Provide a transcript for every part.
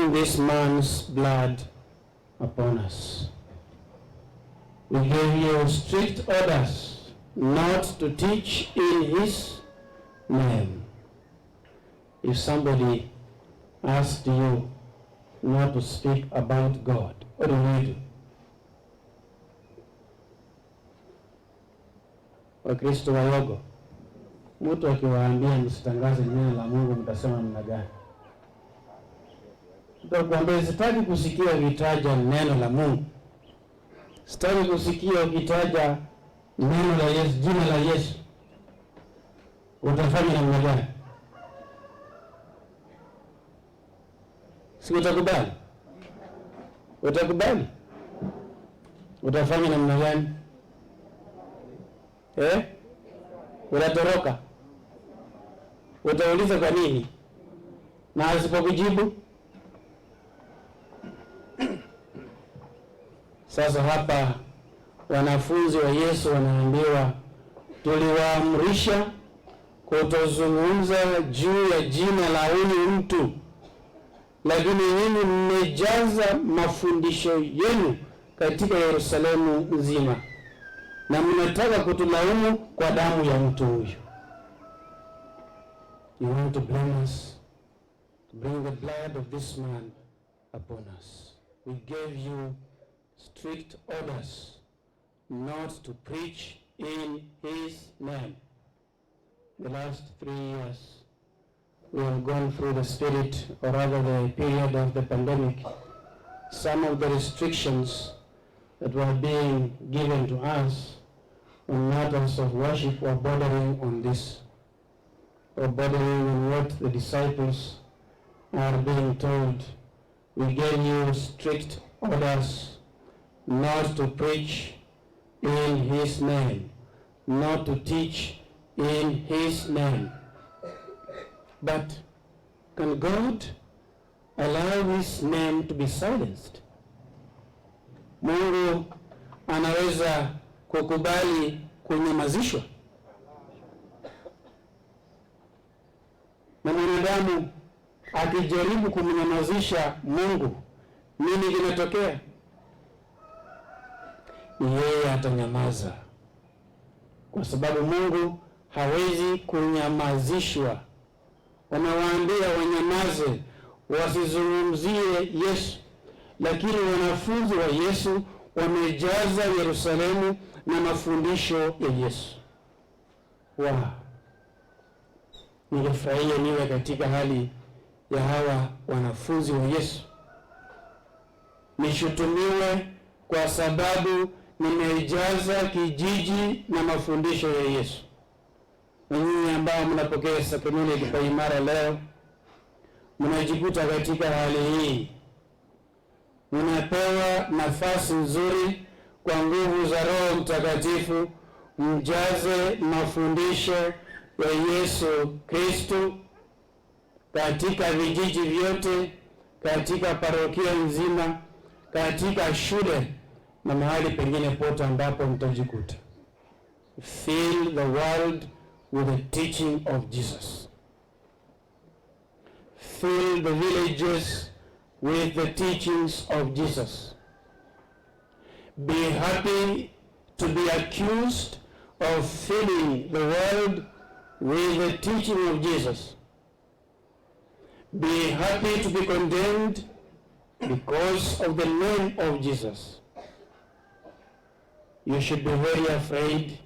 bring this man's blood upon us. We give you strict orders not to teach in his name. If somebody asked you not to speak about God, what do you do? Wakristo wa Yogo, mtu akiwaambia msitangaze neno la Mungu, mtasema mna gani? Tutakwambia sitaki kusikia ukitaja neno la Mungu. Sitaki kusikia ukitaja neno la Yesu, jina la Yesu. Utafanya namna gani? Si utakubali? Utakubali? Utafanya namna gani? Unatoroka? Utauliza kwa nini? Na asipokujibu? Sasa hapa wanafunzi wa Yesu wanaambiwa, tuliwaamrisha kutozungumza juu ya jina la huyu mtu, lakini nyinyi mmejaza mafundisho yenu katika Yerusalemu nzima, na mnataka kutulaumu kwa damu ya mtu huyu. You want to blame us, to bring the blood of this man upon us. We gave you strict orders not to preach in his name. The last 3 years we have gone through the spirit, or rather the period of the pandemic. Some of the restrictions that were being given to us on matters of worship were bordering on this, or bordering on what the disciples are being told. We gave you strict orders not to preach in his name, not to teach in his name. But can God allow his name to be silenced? Mungu anaweza kukubali kunyamazishwa? Na mwanadamu akijaribu kumnyamazisha Mungu, nini kinatokea? Yeye atanyamaza, kwa sababu Mungu hawezi kunyamazishwa. Wanawaambia wanyamaze, wasizungumzie Yesu, lakini wanafunzi wa Yesu wamejaza Yerusalemu na mafundisho ya Yesu. Ningefurahia niwe katika hali ya hawa wanafunzi wa Yesu, nishutumiwe kwa sababu nimeijaza kijiji na mafundisho ya Yesu. Na nyinyi ambao mnapokea sakramenti ya kipaimara leo, mnajikuta katika hali hii. Mnapewa nafasi nzuri kwa nguvu za Roho Mtakatifu, mjaze mafundisho ya Yesu Kristo katika vijiji vyote, katika parokia nzima, katika shule na mahali pengine pote ambapo mtajikuta. Fill the world with the teaching of Jesus. Fill the villages with the teachings of Jesus. Be happy to be accused of filling the world with the teaching of Jesus. Be happy to be condemned because of the name of Jesus. You should be very afraid.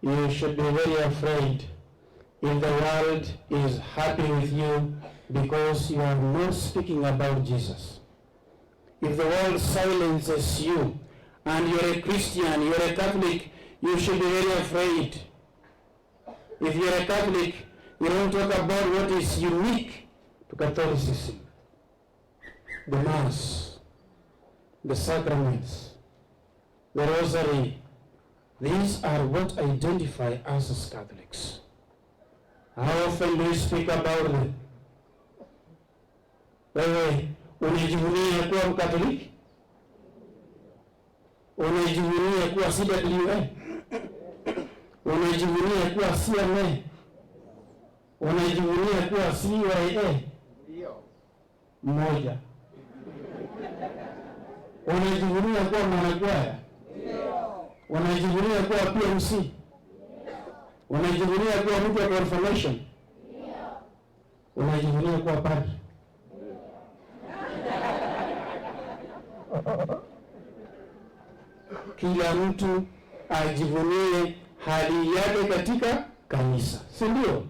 You should be very afraid if the world is happy with you because you are not speaking about Jesus. If the world silences you and you're a Christian, you're a Catholic, you should be very afraid. If you're a Catholic, you don't talk about what is unique to Catholicism. The Mass, the sacraments, the Rosary. These are what identify us as Catholics. How often do you speak about them? Wewe unajivunia kuwa Mkatoliki? Unajivunia kuwa CWA? Unajivunia kuwa CMA? Unajivunia kuwa CYA? Ndio. Mmoja. Unajivunia kuwa mwanakwaya? Ndio. Unajivunia kuwa PMC? Unajivunia kuwa mtu wa confirmation? Ndio. Unajivunia kuwa padri? Kila mtu ajivunie hali yake katika kanisa, si ndio?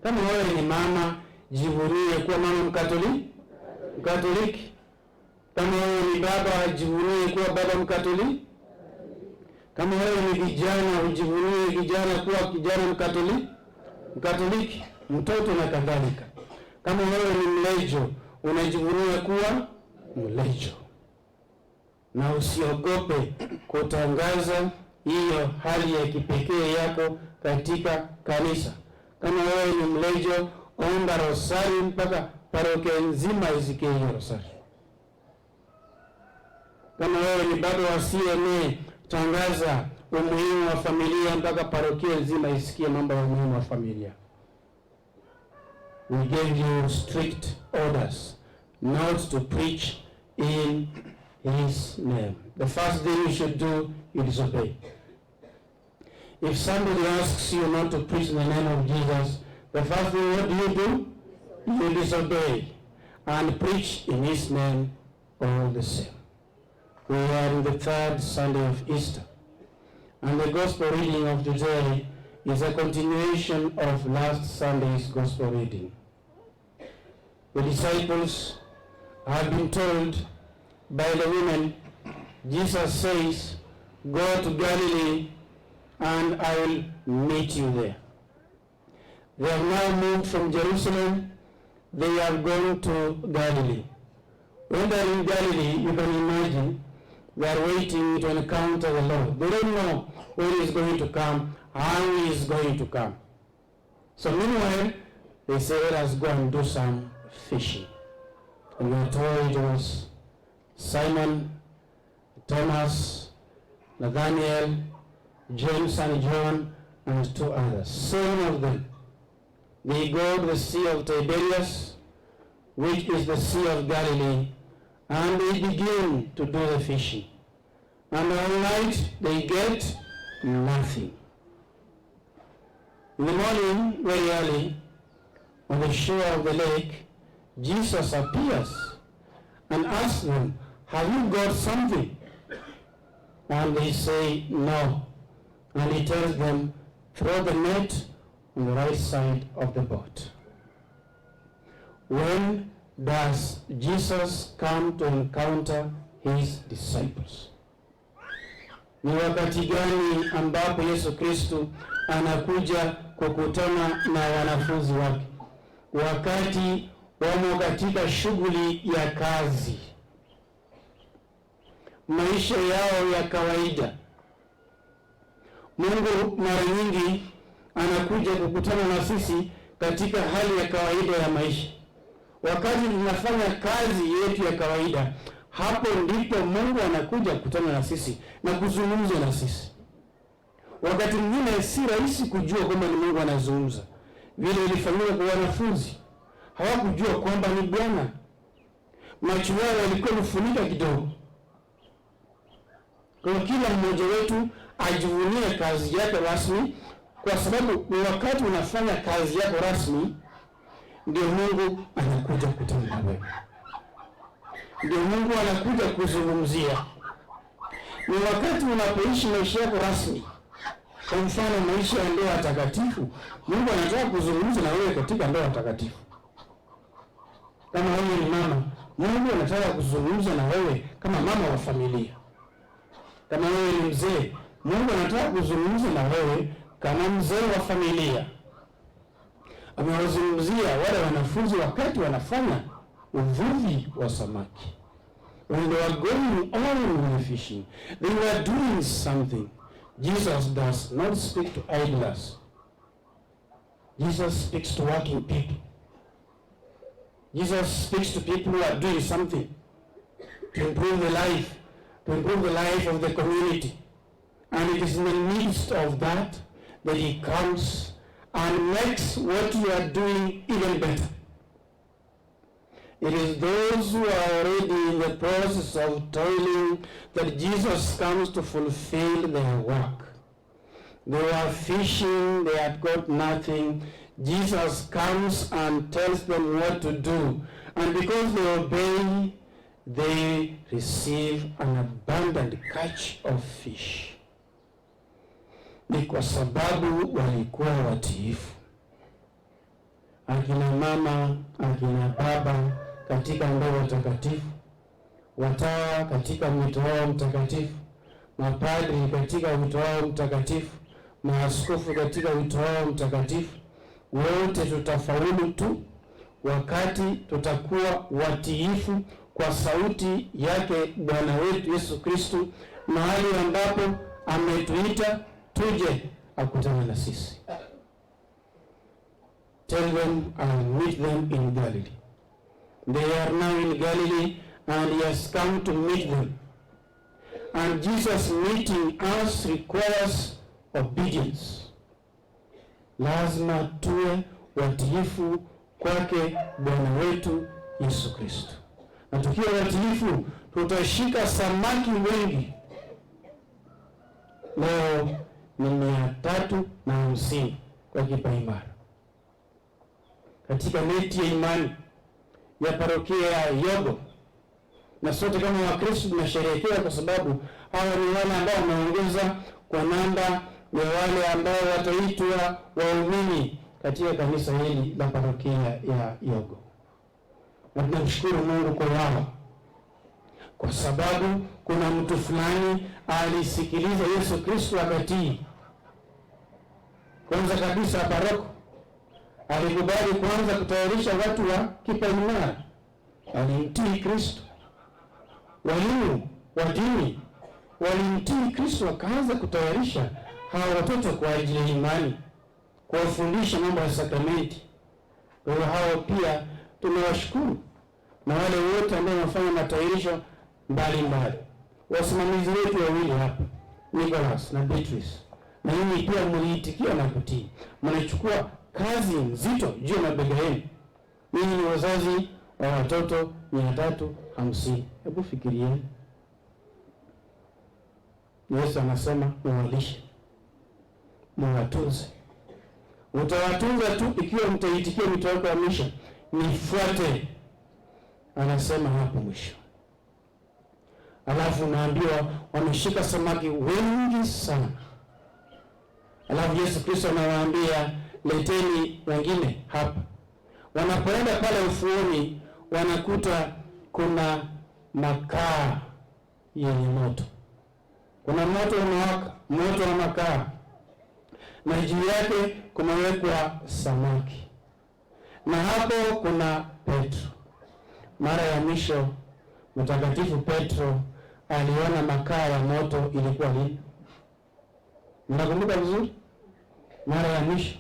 Kama wewe ni mama, jivunie kuwa mama Mkatoliki. Kama wewe ni baba, jivunie kuwa baba Mkatoliki. Kama wewe ni kijana, ujivunie kijana kuwa kijana Mkatoliki, mtoto na kadhalika. Kama wewe ni mlejo, unajivunia kuwa mlejo. Na usiogope kutangaza hiyo hali ya kipekee yako katika kanisa. Kama wewe ni mlejo, omba rosari mpaka parokia nzima isikie hiyo rosari. Kama wewe ni baba wa CMA, tangaza umuhimu wa familia mpaka parokia nzima isikie mambo ya umuhimu wa familia. We gave you strict orders not to preach in His name. The first thing you should do is disobey. If somebody asks you not to preach in the name of Jesus, the first thing, what do? You disobey and preach in His name all the same. We are in the third Sunday of Easter, and the gospel reading of today is a continuation of last Sunday's gospel reading. The disciples have been told by the women, Jesus says, go to Galilee and I will meet you there. They have now moved from Jerusalem. They are going to Galilee. When they are in Galilee, you can imagine they are waiting to encounter the Lord. They don't know when He is going to come, how He is going to come. So meanwhile, they say, let us go and do some fishing. And we are told it was Simon, Thomas, Nathaniel, James and John, and two others. 7 of them. They go to the Sea of Tiberias, which is the Sea of Galilee, and they begin to do the fishing. And all night they get nothing. In the morning, very early, on the shore of the lake, Jesus appears and asks them, have you got something? And they say, no. And He tells them, throw the net on the right side of the boat. When does Jesus come to encounter His disciples? Ni wakati gani ambapo Yesu Kristo anakuja kukutana na wanafunzi wake? Wakati wamo katika shughuli ya kazi, maisha yao ya kawaida. Mungu mara nyingi anakuja kukutana na sisi katika hali ya kawaida ya maisha. Wakati tunafanya kazi yetu ya kawaida, hapo ndipo Mungu anakuja kukutana na sisi na kuzungumza na sisi. Wakati mwingine si rahisi kujua kwamba ni Mungu anazungumza. Vile ilifanyika kwa wanafunzi, hawakujua kwamba ni Bwana. Macho yao yalikuwa yamefunika kidogo. Kwa kila mmoja wetu ajivunie kazi yake rasmi, kwa sababu wakati unafanya kazi yako rasmi ndio Mungu anakuja kukutana na wewe. Ndio Mungu anakuja kuzungumzia. Ni wakati unapoishi maisha yako rasmi, kwa mfano maisha ya ndoa takatifu, Mungu anataka kuzungumza na wewe katika ndoa takatifu. Kama wewe ni mama, Mungu anataka kuzungumza na wewe kama mama wa familia. Kama wewe ni mzee, Mungu anataka kuzungumza na wewe kama mzee wa familia. Amewazungumzia wale wanafunzi wakati wanafanya uvuvi wa samaki. When they were going on with the fishing, they were doing something. Jesus does not speak to idlers. Jesus speaks to working people. Jesus speaks to people who are doing something to improve their life to improve the life of the community. And it is in the midst of that that he comes and makes what you are doing even better. It is those who are already in the process of toiling that Jesus comes to fulfill their work. They were fishing, they had got nothing. Jesus comes and tells them what to do. And because they obey, they receive an abundant catch of fish. Ni kwa sababu walikuwa watiifu. Akina mama, akina baba katika ndoa takatifu, watawa katika wito wao mtakatifu, mapadri katika wito wao mtakatifu, maaskofu katika wito wao mtakatifu, wote tutafaulu tu wakati tutakuwa watiifu kwa sauti yake Bwana wetu Yesu Kristo, mahali ambapo ametuita tuje akutane na sisi. Tell them I'll meet them in Galilee. They are now in Galilee and he has come to meet them. And Jesus meeting us requires obedience. Lazima tuwe watiifu kwake Bwana wetu Yesu Kristo. Na tukiwa watiifu tutashika samaki wengi. Leo ni 350 kwa kipaimara. Katika neti ya imani ya parokia ya Yogo. Na sote kama Wakristo tunasherehekea kwa sababu hawa ni wale ambao wameongeza kwa namba ya wale ambao wataitwa waumini katika kanisa hili la parokia ya Yogo. Na tunamshukuru Mungu kwa wao. Kwa sababu kuna mtu fulani alisikiliza Yesu Kristo akatii. Kwanza kabisa paroko alikubali kwanza kutayarisha watu wa kipaimara. Alimtii Kristo. Walimu wa dini walimtii Kristo, wakaanza kutayarisha hawa watoto kwa ajili ya imani, kuwafundisha mambo ya sakramenti. Kwa hiyo hao pia tunawashukuru, na wale wote ambao wanafanya matayarisho mbalimbali. Wasimamizi wetu wawili hapa, Nicholas na Beatrice, na nyinyi pia mliitikia na kutii. Mnachukua kazi nzito juu ya mabega yenu. Ninyi ni wazazi wa watoto 350. Hebu fikirieni. Yesu anasema muwalishe, muwatunze. Utawatunza tu ikiwa mtaitikia wito wake wa misha, nifuate. Anasema hapo mwisho. Alafu naambiwa wameshika samaki wengi sana. Alafu Yesu Kristo anawaambia leteni wengine hapa. Wanapoenda pale ufuoni wanakuta kuna makaa yenye moto. Kuna moto unawaka, moto wa makaa. Na juu yake kumewekwa samaki. Na hapo kuna Petro. Mara ya mwisho Mtakatifu Petro aliona makaa ya moto ilikuwa lini? Mnakumbuka vizuri? Mara ya mwisho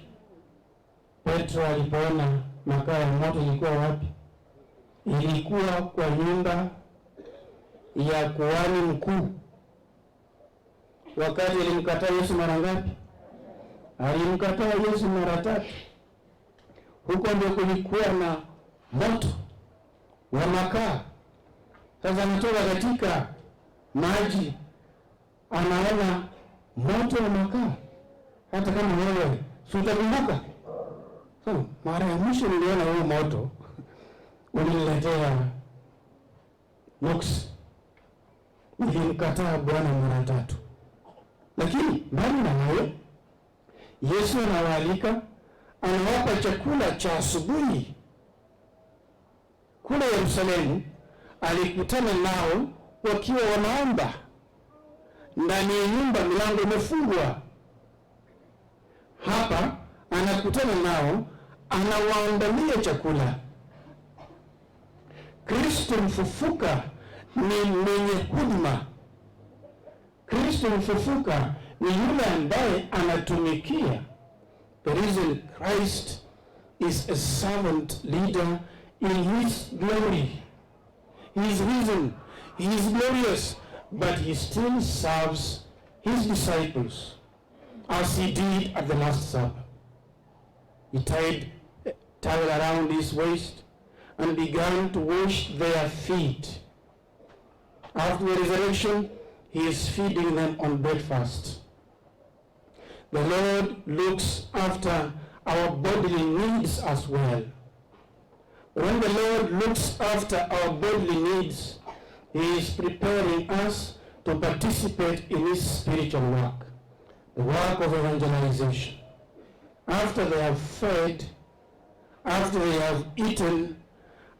Petro alipoona makaa ya moto ilikuwa wapi? Ilikuwa kwa nyumba ya kuhani mkuu. Wakati alimkataa Yesu mara ngapi? Alimkataa Yesu mara 3. Huko ndio kulikuwa na moto wa makaa. Sasa anatoka katika maji, anaona moto wa makaa. Hata kama wewe si utakumbuka. So, mara ya mwisho niliona huo moto uliniletea nuksi. Nilimkataa Bwana mara 3. Lakini mbali na hayo, Yesu anawaalika, anawapa chakula cha asubuhi. Kule Yerusalemu alikutana nao wakiwa wanaomba. Ndani ya nyumba milango imefungwa. Hapa anakutana nao, anawaandalia chakula. Kristo mfufuka ni mwenye huduma. Kristo mfufuka ni yule ambaye anatumikia. The risen Christ is a servant leader in his glory. He is risen, he is glorious, but he still serves his disciples as he did at the Last Supper. He tied a towel around his waist and began to wash their feet. After the resurrection, he is feeding them on breakfast. The Lord looks after our bodily needs as well. When the Lord looks after our bodily needs, he is preparing us to participate in his spiritual work, the work of evangelization. After they have fed, after they have eaten,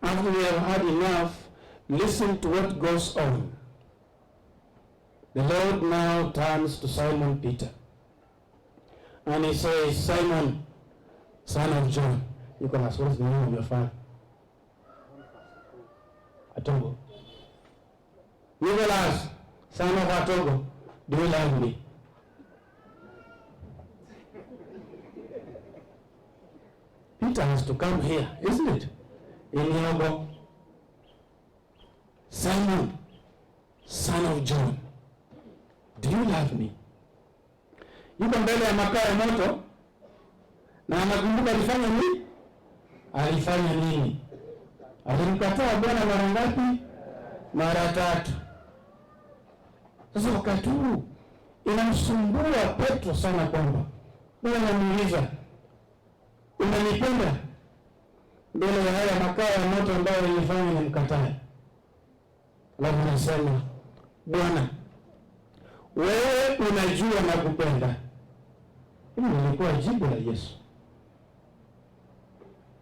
after they have had enough, listen to what goes on. The Lord now turns to Simon Peter and he says, Simon, son of John. You can ask, what is the name of your father? Atogo. Nicholas, son of Atogo, do you love me? Peter has to come here, isn't it? In Yogo. Simon, son of John, do you love me? Yuko mbele ya makaa ya moto na anakumbuka alifanya nini? Alifanya nini? Alimkataa Bwana mara ngapi? Mara 3. Sasa wakati huu inamsumbua Petro sana kwamba Bwana anamuuliza, unanipenda? Mbele ya haya makaa ya moto ambayo nilifanya nimkatae. Alafu anasema, Bwana, wewe unajua na kupenda. Hili lilikuwa jibu la Yesu.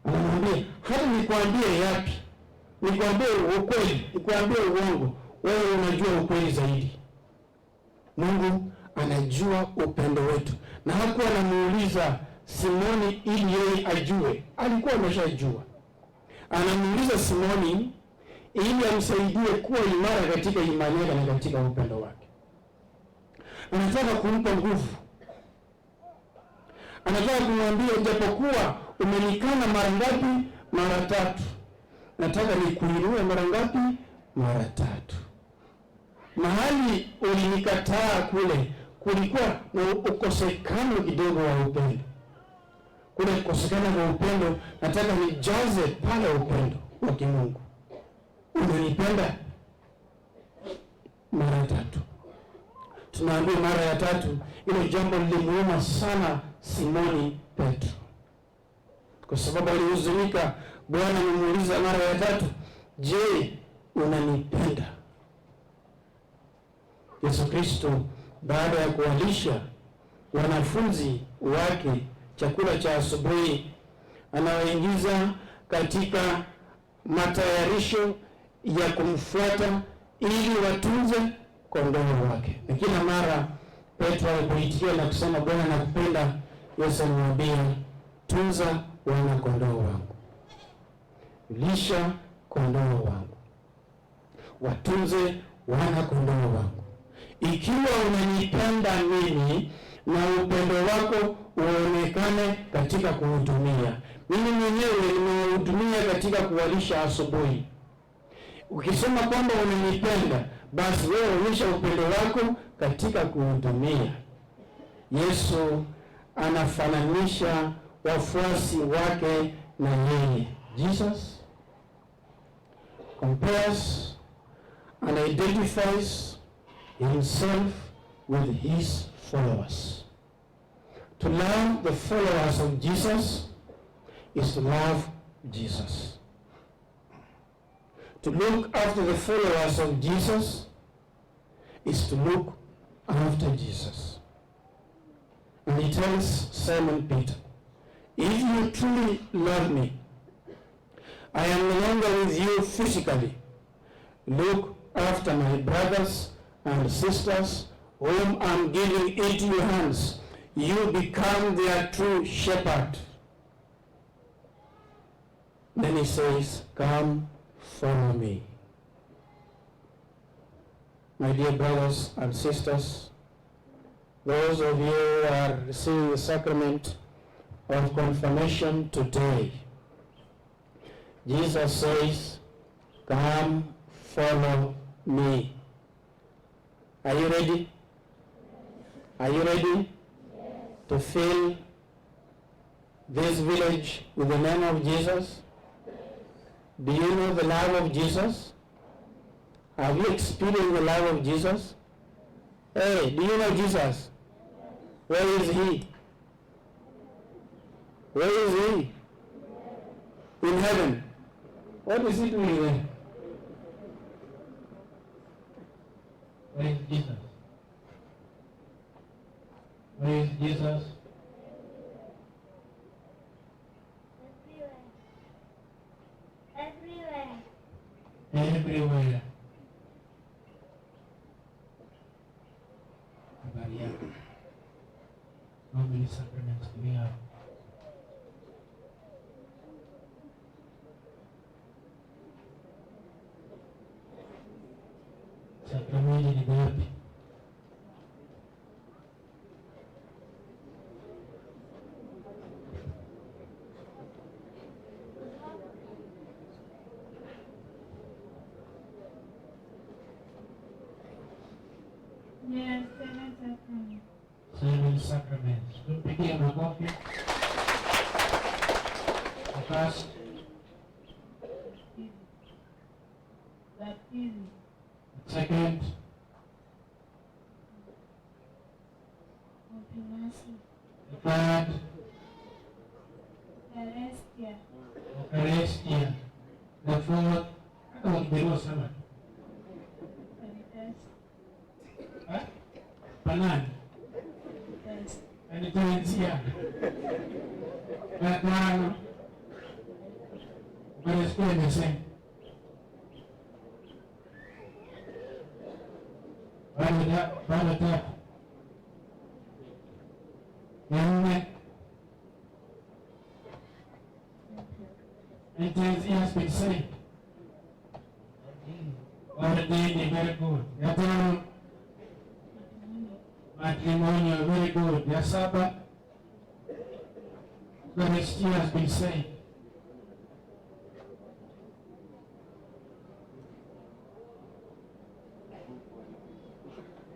Anamwambia, hata nikwambie yapi? Nikwambie ukweli, nikwambie uongo, wewe unajua ukweli zaidi. Mungu anajua upendo wetu. Na hakuwa anamuuliza Simoni ili yeye ajue. Alikuwa ameshajua. Anamuuliza Simoni ili amsaidie kuwa imara katika imani yake na katika upendo wake. Anataka kumpa nguvu. Anataka kumwambia, japokuwa umenikana mara ngapi? Mara 3. Nataka nikuinue mara ngapi? Mara 3. Mahali ulinikataa kule, kulikuwa na ukosekano kidogo wa upendo. Kule kukosekana kwa upendo, nataka nijaze pale upendo wa kimungu. Unanipenda? Mara 3. Tunaambia mara ya 3, ile jambo lilimuuma sana Simoni Petro. Kwa sababu alihuzunika. Bwana amemuuliza mara ya 3, je, unanipenda? Yesu Kristo baada ya kuwalisha wanafunzi wake chakula cha asubuhi, anawaingiza katika matayarisho ya kumfuata ili watunze kondoo wake. Na kila mara Petro alipoitikia na kusema, Bwana nakupenda, Yesu alimwambia, tunza wana kondoo wangu. Lisha kondoo wangu. Watunze wana kondoo wangu. Ikiwa unanipenda mimi na upendo wako uonekane katika kuhudumia. Mimi mwenyewe nimewahudumia katika kuwalisha asubuhi. Ukisema kwamba unanipenda, basi wewe onyesha upendo wako katika kuhudumia. Yesu anafananisha wafuasi wake na yeye. Jesus compares and identifies himself with his followers. To love the followers of Jesus is to love Jesus. To look after the followers of Jesus is to look after Jesus. And he tells Simon Peter, if you truly love me, I am no longer with you physically. Look after my brothers and sisters whom I'm giving into your hands. You become their true shepherd. Then he says, come, follow me. My dear brothers and sisters, those of you who are receiving the sacrament of confirmation today, Jesus says, come, follow me. Are you ready? Are you ready to fill this village with the name of Jesus? Do you know the love of Jesus? Have you experienced the love of Jesus? Hey, do you know Jesus? Where is he? Where is he? In heaven. What is he doing there? Where is Jesus? Where is Jesus? Everywhere. Habari yako. How many sacraments do we have? Sakramenti ni ngapi? Yes, 7 sacraments. 7 sacraments. Tupigie makofi. The first, Baptism. the second, Confirmation. the third, Celestia. Eucharistia, the fourth, hata wakiberuwa sana. Caritas. Panani, Caritas. anitaanzia. La tano, Eucharistia imesema. Bado tatu. Ya nne, intense has been said. Ordained, very good. Ya tano, matrimonial, very good. Ya saba, Eucharistia has been said.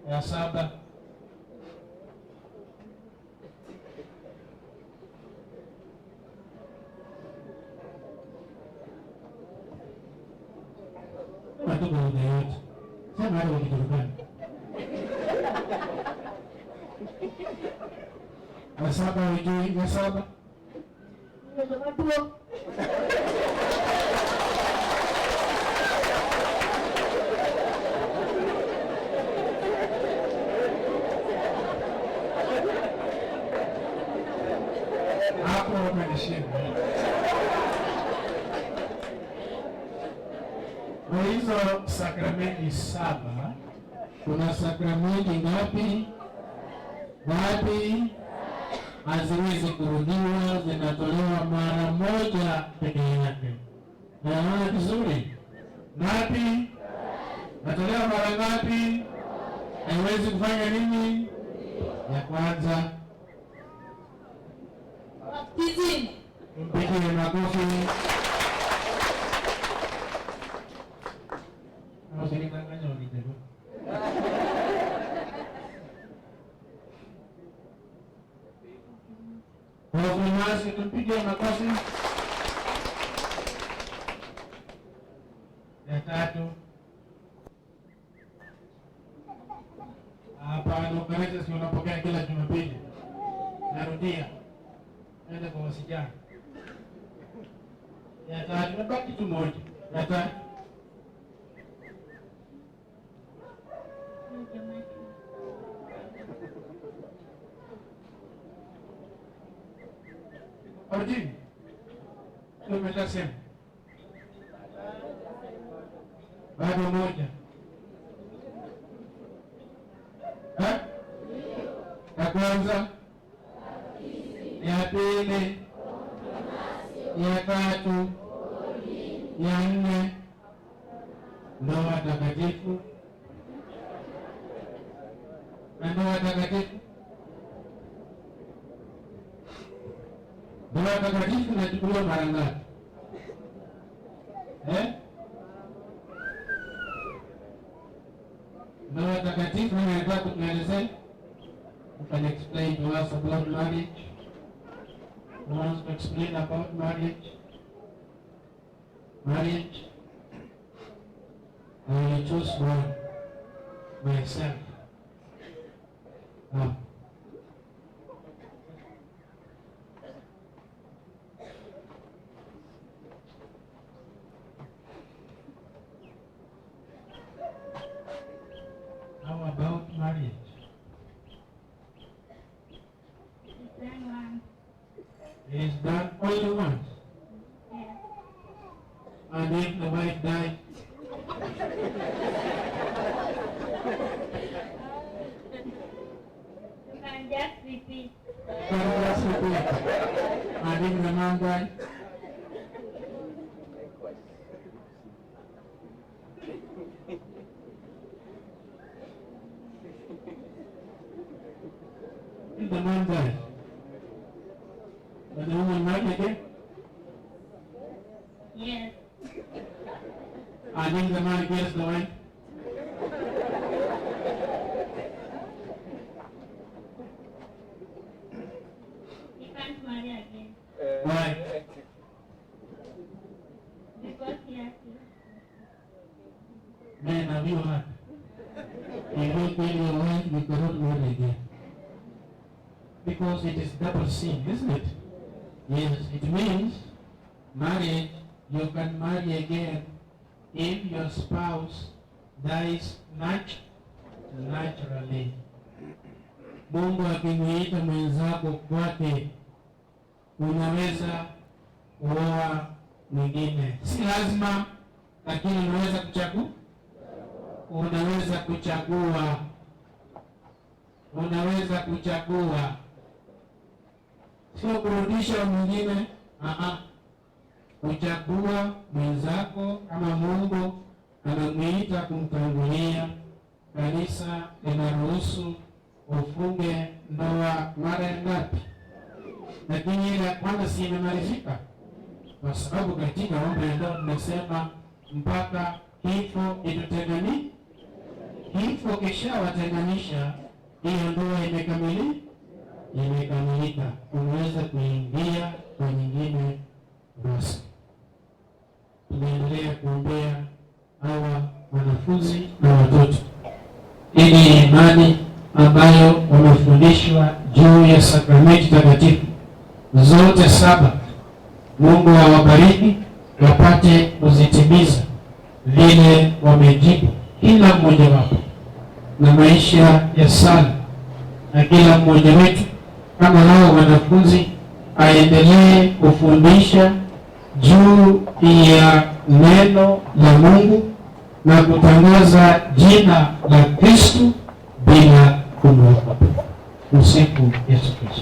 Ya saba, watu kwa muda yote. Sema hata wakiturukana. Ya saba ujui, ya saba. Hapo wamenishinda. Kwa hizo sakramenti saba, kuna sakramenti ngapi? Ngapi? Haziwezi kurudiwa, zinatolewa mara moja peke yake. Naona vizuri? Ngapi? Natolewa mara ngapi? Haiwezi kufanya nini? Ya kwanza, Baptism. mpigie makofi. Usinidanganye wanijaribu. Konfirmasi, tumpige makofi. Ya tatu, hapana, Eucharistia si unapokea kila Jumapili. Narudia, nenda kwa wasijana. Ya tatu, nabaki tu moja. Ya tatu, Orjini, umeshasema. Bado moja. Ya kwanza, ya pili, ya tatu, ya nne, ndoa takatifu. Na ndoa takatifu, ndoa takatifu inachukuliwa mara ngapi? Ndoa takatifu us about marriage? Who wants to explain about marriage? Marriage? I will choose one myself. How about marriage? Is done only once? Yeah. And if the wife died? You can just repeat. And if the man died? If the man died, but the woman married again? Yes. And if the man gets the wife? He can't marry again. Why? Because he has to. Men, have you heard? You don't tell your wife you cannot marry again. Because it is double sin, isn't it? Yes, it means marriage, you can marry again if your spouse dies naturally. Mungu akimuita mwenzako kwake, unaweza kuoa mwingine. Si lazima, lakini unaweza kuchagua. Unaweza kuchagua. Sio kurudisha mwingine. Kuchagua mwenzako kama Mungu anamuita kumtangulia. Kanisa linaruhusu ufunge ndoa mara ngapi? Lakini ile kwanza si imemalizika. Kwa sababu katika mambo ya ndoa tunasema mpaka kifo itutenganishe. Kifo kishawatenganisha, hiyo ndoa imekamilika. Unaweza kuingia kwa nyingine basi. Tunaendelea kuombea hawa wanafunzi na watoto, ili imani ambayo wamefundishwa juu ya sakramenti takatifu zote 7, Mungu awabariki wapate kuzitimiza vile wamejibu kila mmoja wapo, na maisha ya sala na kila mmoja wetu kama hao wanafunzi aendelee kufundisha juu ya neno la Mungu na kutangaza jina la Kristo bila kumwogopa. Msifu Yesu Kristo.